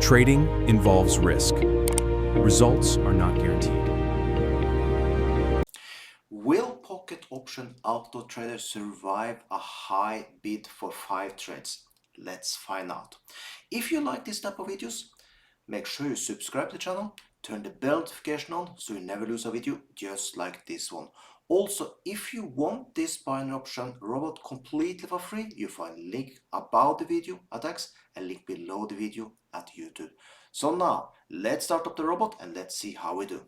Trading involves risk. Results are not guaranteed. Will Pocket Option Auto Trader survive a high bid for 5 trades? Let's find out. If you like this type of videos, make sure you subscribe to the channel, turn the bell notification on so you never lose a video just like this one. Also, if you want this binary option robot completely for free, you find a link about the video at X and link below the video at YouTube. So now, let's start up the robot and let's see how we do.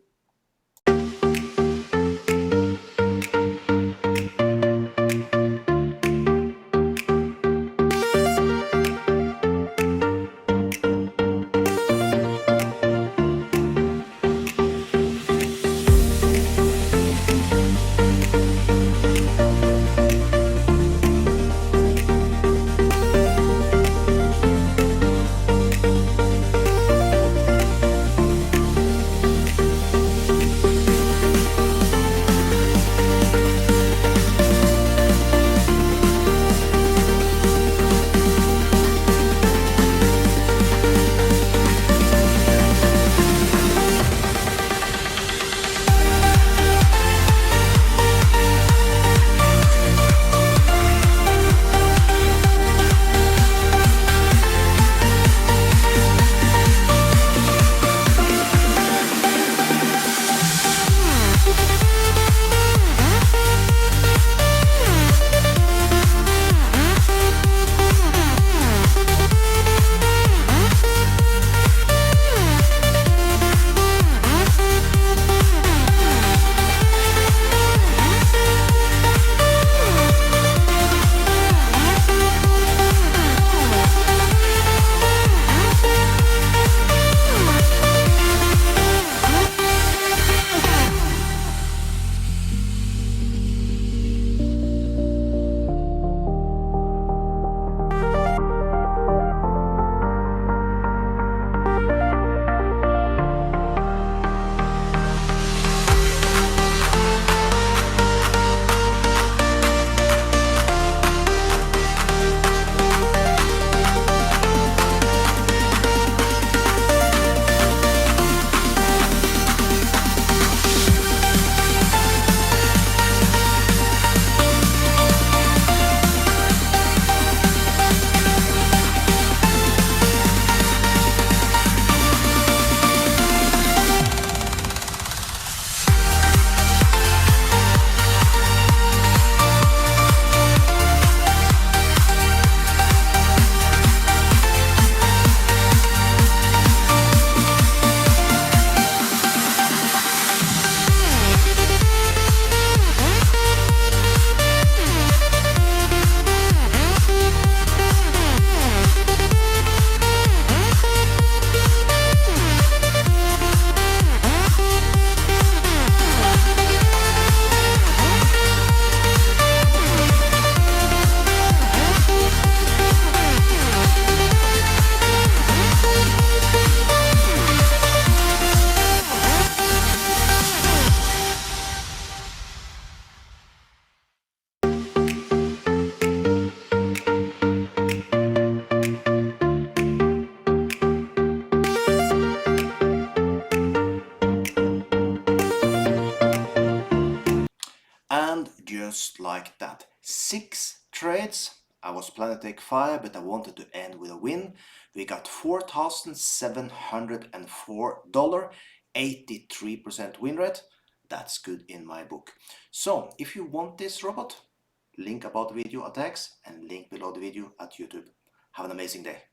And just like that, 6 trades. I was planning to take 5, but I wanted to end with a win. We got $4,704, 83% win rate. That's good in my book. So if you want this robot, link about the video at X and link below the video at YouTube. Have an amazing day.